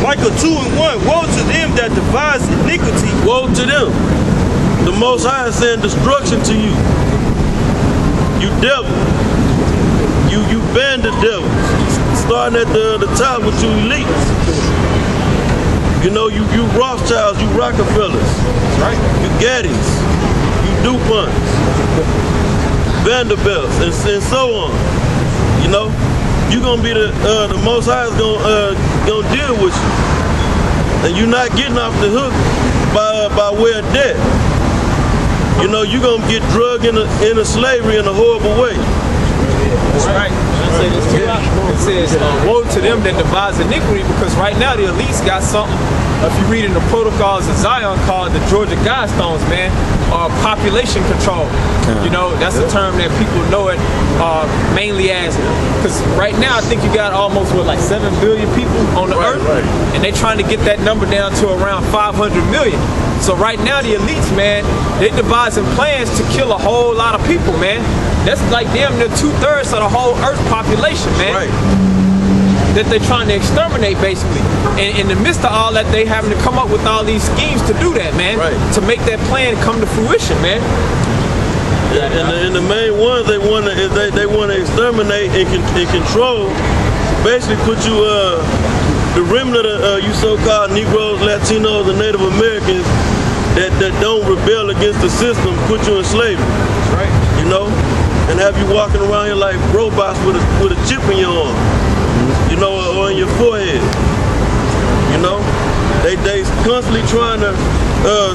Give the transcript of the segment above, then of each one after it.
Micah 2:1, woe to them that devise iniquity. Woe to them. The Most High is saying destruction to you. You devil. You bandit devils. Starting at the top with you elites. You know, you Rothschilds, you Rockefellers. That's right. You Gaddys. You DuPonts. Vanderbilts and so on. You know? You're gonna be the Most High is gonna deal with you. And you're not getting off the hook by way of debt. You know, you're gonna get drugged into slavery in a horrible way. That's right. It says, woe to them that devise iniquity, because right now the elites got something, if you read in the Protocols of Zion, called the Georgia Guidestones, man, population control. You know, that's a term that people know it mainly as, because right now I think you got almost, what, like 7 billion people on the earth, and they're trying to get that number down to around 500 million. So right now the elites, man, they're devising plans to kill a whole lot of people, man. That's like damn near 2/3 of the whole Earth population, man. Right. That they're trying to exterminate, basically. And in the midst of all that, they having to come up with all these schemes to do that, man. Right. To make that plan come to fruition, man. And the main ones they want to exterminate and control. Basically, put you the remnant of you so-called Negroes, Latinos, and Native Americans that don't rebel against the system. Put you in slavery. That's right. You know, and have you walking around here like robots with a chip in your arm. You know, or in your forehead. You know, they constantly trying to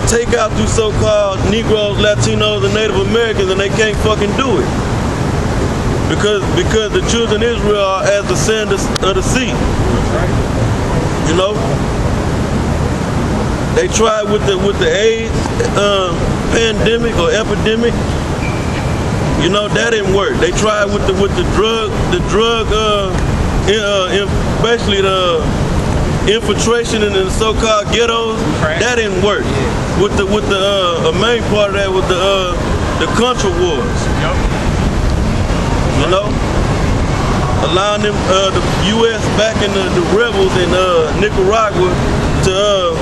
take out you so-called Negroes, Latinos, and Native Americans, and they can't fucking do it because the children of Israel are as the sand of the sea. Right. You know, they tried with the AIDS pandemic or epidemic. You know, that didn't work. They tried with the drug basically the infiltration in the so-called ghettos. Right. That didn't work. Yeah. With the main part of that was the Contra wars. Yep. You know, allowing them the U.S. backing the rebels in Nicaragua to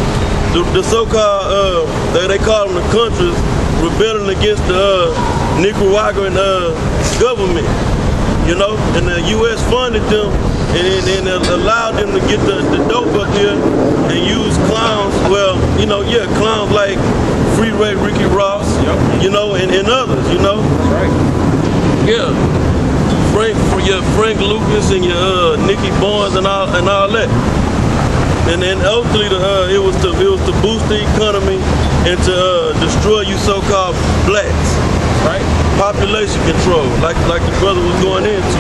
the so-called they call them the Contras, rebelling against the Nicaraguan government. You know, and the U.S. funded them and allowed them to get the dope up here and use clowns. Well, you know, yeah, clowns like Free Ray, Ricky Ross, you know, and others. You know, right? Yeah, Frank Lucas and your Nicky Barnes and all that. And then ultimately, it was to boost the economy and to destroy you so-called blacks. Right. Population control, like the brother was going into.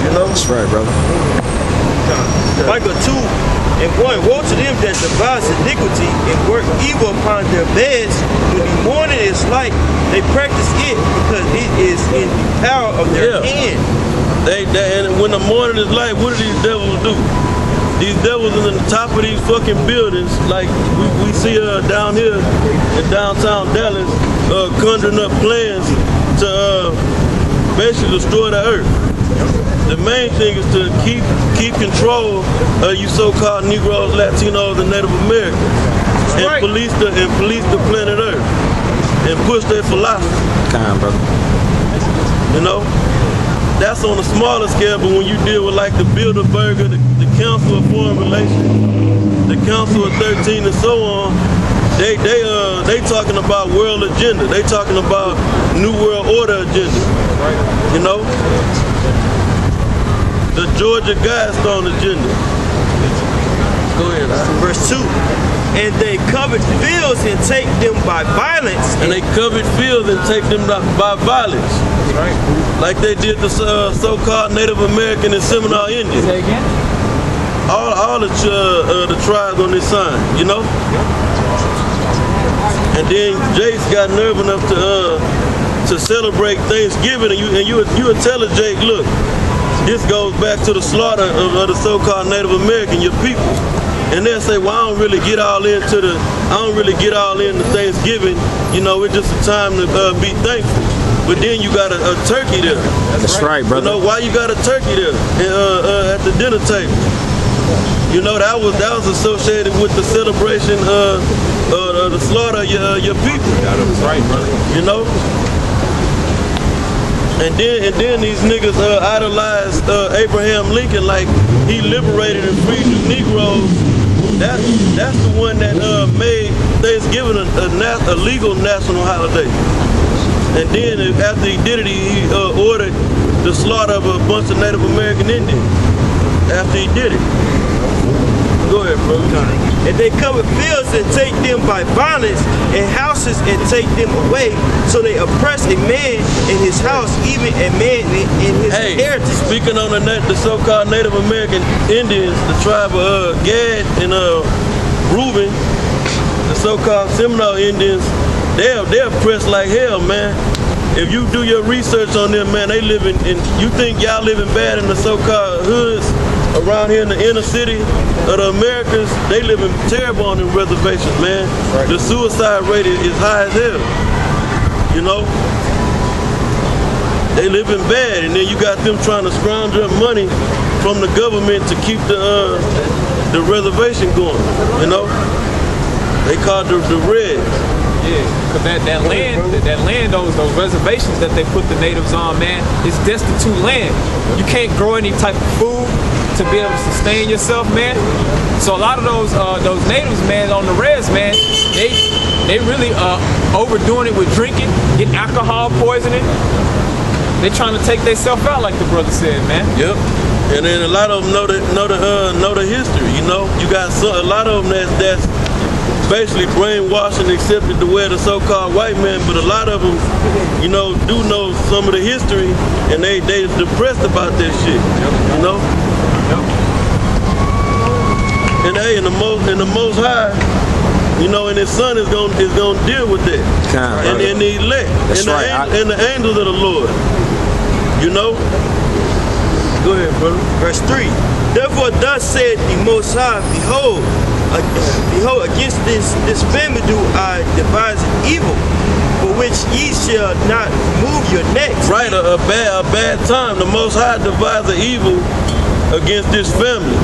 You know? That's right, brother. Micah 2:1, woe to them that devise iniquity and work evil upon their beds. When the morning is light, they practice it because it is in the power of their hand. And when the morning is light, what do these devils do? These devils are in the top of these fucking buildings, like we see down here in downtown Dallas, conjuring up plans to basically destroy the earth. The main thing is to keep control of you so-called Negroes, Latinos, and Native Americans, and police the planet Earth, and push their philosophy. Kind, brother. You know, that's on a smaller scale. But when you deal with like the Bilderberger, the Council of Foreign Relations, the Council of 13, and so on, they talking about world agenda. They talking about New World Order agenda. You know, the Georgia Guidestone agenda. Go ahead. Verse 2. And they covered fields and take them by violence. And they covered fields and take them by violence. Right. Like they did the so-called Native American and Seminole Indians. Say again? All the tribes on this sign, you know? And then Jace got nerve enough to celebrate Thanksgiving, and you would tell Jake, look, this goes back to the slaughter of the so-called Native American, your people. And they'll say, well, I don't really get all into Thanksgiving. You know, it's just a time to be thankful. But then you got a turkey there. That's right, brother. You know, why you got a turkey there at the dinner table? You know, that was associated with the celebration of the slaughter of your people. That's right, brother. You know? And then these niggas idolized Abraham Lincoln like he liberated and freed the Negroes. That's the one that made Thanksgiving a legal national holiday. And then after he did it, he ordered the slaughter of a bunch of Native American Indians. After he did it. Go ahead, bro. And they cover fields and take them by violence, and houses and take them away. So they oppress a man in his house, even a man in his inheritance. Speaking on the so-called Native American Indians, the tribe of Gad and Reuben, the so-called Seminole Indians, they're oppressed like hell, man. If you do your research on them, man, they living in. You think y'all living bad in the so-called hoods around here in the inner city of the Americas? They living terrible on them reservations, man. Right. The suicide rate is high as hell. You know, they living bad, and then you got them trying to scrounge up money from the government to keep the reservation going. You know, they call it the Reds. Yeah, because that land, those reservations that they put the natives on, man, is destitute land. You can't grow any type of food to be able to sustain yourself, man. So a lot of those natives, man, on the res, man, they really overdoing it with drinking, getting alcohol poisoning. They trying to take themselves out, like the brother said, man. Yep. And then a lot of them know the history. You know, you got a lot of them that's basically brainwashed and accepted to wear the so-called white man, but a lot of them, you know, do know some of the history, and they depressed about that shit. You know. And hey, in the most high, you know, and his son is gonna deal with that. And the elect, and the angels of the Lord. You know? Go ahead, brother. Verse 3. Therefore thus said the Most High, behold, against this family do I devise an evil, for which ye shall not move your necks. Right, a bad time. The Most High devise an evil against this family,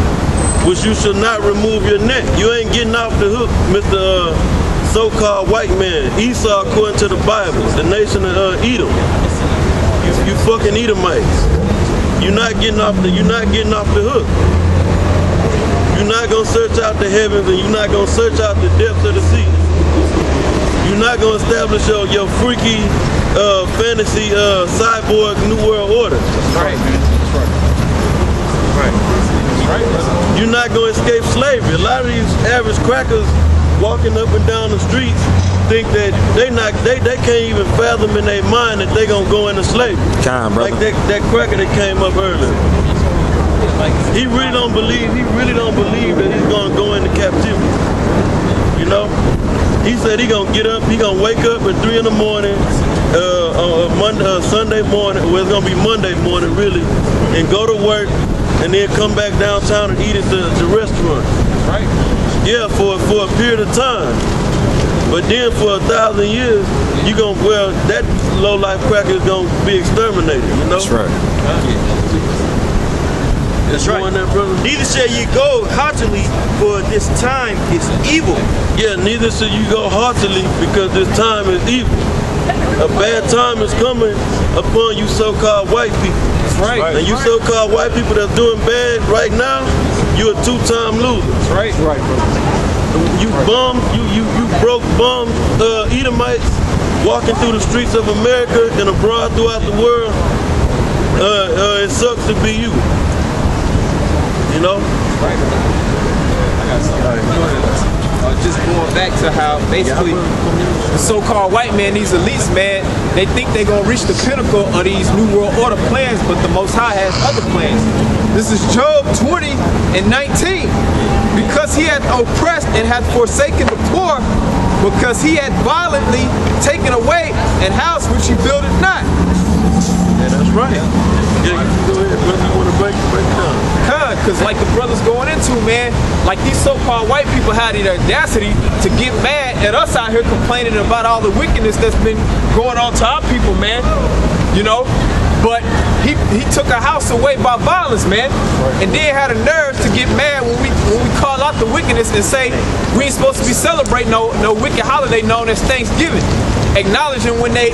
which you shall not remove your neck. You ain't getting off the hook, Mr. So-called white man. Esau, according to the Bible, the nation of Edom. You fucking Edomites. You're not getting off the hook. You're not gonna search out the heavens, and you're not gonna search out the depths of the sea. You're not gonna establish your freaky fantasy cyborg New World Order. Right. You're not gonna escape slavery. A lot of these average crackers walking up and down the streets think that they can't even fathom in their mind that they gonna go into slavery. Like that cracker that came up earlier. He really don't believe that he's gonna go into captivity. You know? He said he gonna get up, he gonna wake up at 3 in the morning, on Sunday morning, well it's gonna be Monday morning really, and go to work and then come back downtown and eat at the restaurant. Right. Yeah, for a period of time. But then for 1,000 years, that low-life cracker is gonna be exterminated, you know? That's right. That's right. There, brother? Neither shall ye go haughtily, for this time is evil. Yeah, neither shall you go haughtily, because this time is evil. A bad time is coming upon you so-called white people. That's right. And you so-called white people that's doing bad right now, you're a two-time loser. That's right. Right, brother. You bums, you broke bum Edomites walking through the streets of America and abroad throughout the world. It sucks to be you. You know? Right. I got something. Just going back to how basically the so-called white man, these elites, man, they think they're going to reach the pinnacle of these New World Order plans, but the Most High has other plans. This is Job 20:19. Because he had oppressed and had forsaken the poor, because he had violently taken away an house which he builded not. Yeah, that's right. Yeah, go ahead, brother. You want to break it down? Because like the brothers going into, man, like these so-called white people had the audacity to get mad at us out here complaining about all the wickedness that's been going on to our people, man. You know? But he took a house away by violence, man. And then had a nerve to get mad when we we call out the wickedness and say we ain't supposed to be celebrating no wicked holiday known as Thanksgiving, acknowledging when they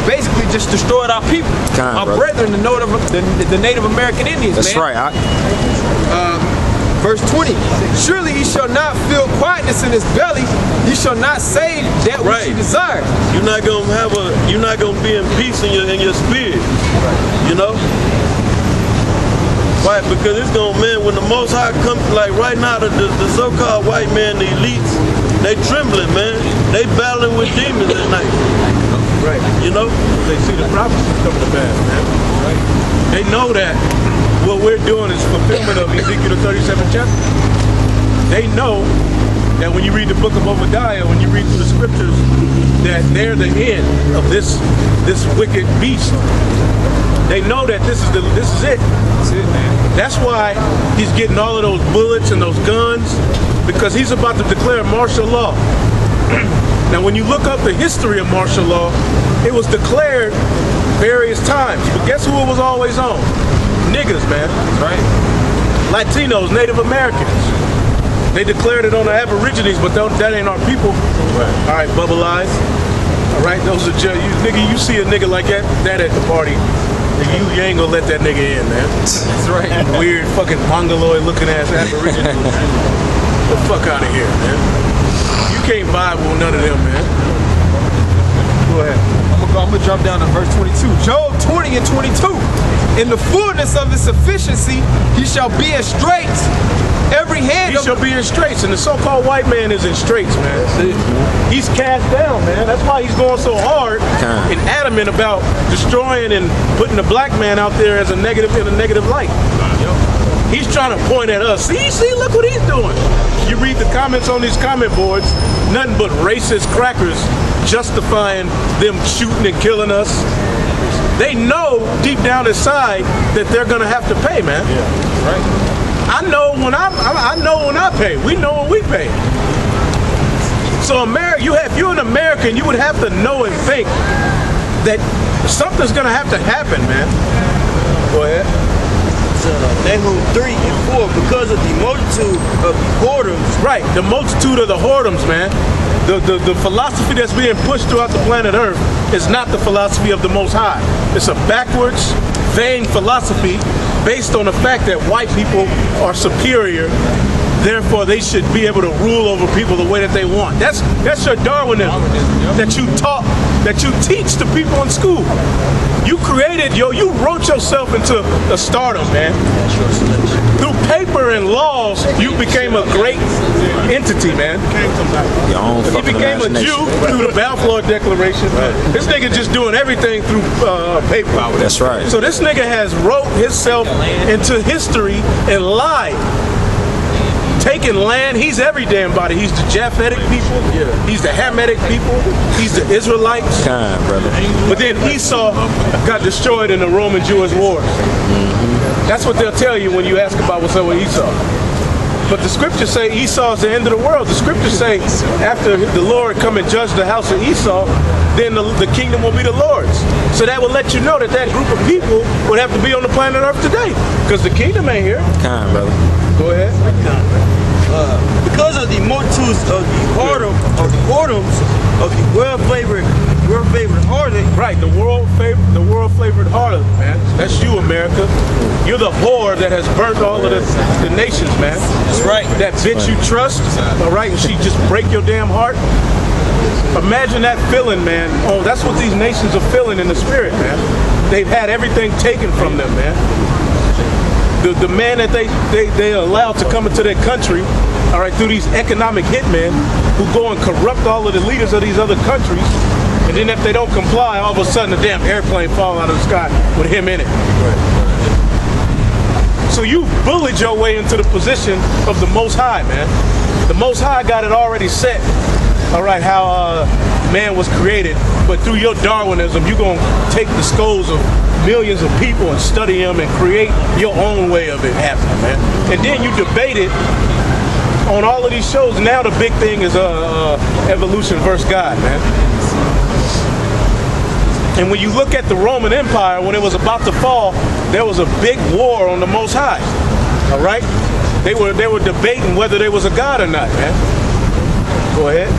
basically just destroyed our people, our brethren, the Native American Indians. That's man. right. Verse 20, surely he shall not feel quietness in his belly, he shall not say that which he desires. You're not gonna be in peace in your spirit. You know? Right, because it's gonna, man, when the Most High comes, like right now, the so-called white man, the elites, they trembling, man. They battling with demons at night. Right. You know? They see the prophecies coming to pass, man. Right. They know that what we're doing is fulfillment of Ezekiel the 37th chapter. They know that when you read the book of Obadiah, when you read through the scriptures, that they're the end of this wicked beast. They know that this is it. That's it, man. That's why he's getting all of those bullets and those guns, because he's about to declare martial law. Now, when you look up the history of martial law, it was declared various times. But guess who it was always on? Niggas, man. Right. Latinos, Native Americans. They declared it on the Aborigines, but that ain't our people. Right. All right, bubble eyes. All right, those are you see a nigga like that at the party, you ain't gonna let that nigga in, man. That's right. Weird fucking mongoloid looking ass Aborigines. The fuck out of here, man. You can't vibe with none of them, man. Go ahead. I'm gonna drop down to verse 22. Job 20 and 22. In the fullness of his sufficiency, he shall be in straits. Every hand He shall be in straits, and the so-called white man is in straits, man. He's cast down, man. That's why he's going so hard and adamant about destroying and putting the black man out there as a negative in a negative light. He's trying to point at us. See, look what he's doing. You read the comments on these comment boards, nothing but racist crackers justifying them shooting and killing us. They know deep down inside that they're gonna have to pay, man. Yeah, right. I know when I pay. We know when we pay. So if you're an American, you would have to know and think that something's gonna have to happen, man. Go ahead. Nahum 3 and 4, because of the multitude of the whoredoms. Right, the multitude of the whoredoms, man. The philosophy that's being pushed throughout the planet Earth is not the philosophy of the Most High. It's a backwards, vain philosophy based on the fact that white people are superior, therefore they should be able to rule over people the way that they want. That's your Darwinism that you taught, that you teach to people in school. You you wrote yourself into a stardom, man. Through paper and laws, you became a great entity, man. You became a Jew through the Balfour Declaration. This nigga just doing everything through paper. That's right. So this nigga has wrote himself into history and lied. Taking land, he's every damn body. He's the Japhetic people, he's the Hamitic people, he's the Israelites. Brother. But then Esau got destroyed in the Roman-Jewish wars. That's what they'll tell you when you ask about what's up with Esau. But the scriptures say Esau's the end of the world. The scriptures say after the Lord come and judge the house of Esau, then the kingdom will be the Lord's. So that will let you know that group of people would have to be on the planet Earth today, because the kingdom ain't here. Brother. Go ahead. Because of the multitudes of the whoredoms of the world-favored harlot. Right, the world-flavored harlot, man. That's you, America. You're the whore that has burnt all of the nations, man. That's right. That bitch you trust, all right, and she just break your damn heart. Imagine that feeling, man. Oh, that's what these nations are feeling in the spirit, man. They've had everything taken from them, man. The man that they allow to come into their country, all right, through these economic hitmen who go and corrupt all of the leaders of these other countries, and then if they don't comply, all of a sudden a damn airplane fall out of the sky with him in it. So you bullied your way into the position of the Most High, man. The Most High got it already set, all right, how man was created, but through your Darwinism, you're going to take the skulls of millions of people and study them and create your own way of it happening, man. And then you debate it on all of these shows. Now the big thing is evolution versus God, man. And when you look at the Roman Empire, when it was about to fall, there was a big war on the Most High, all right? They were debating whether there was a God or not, man. Go ahead.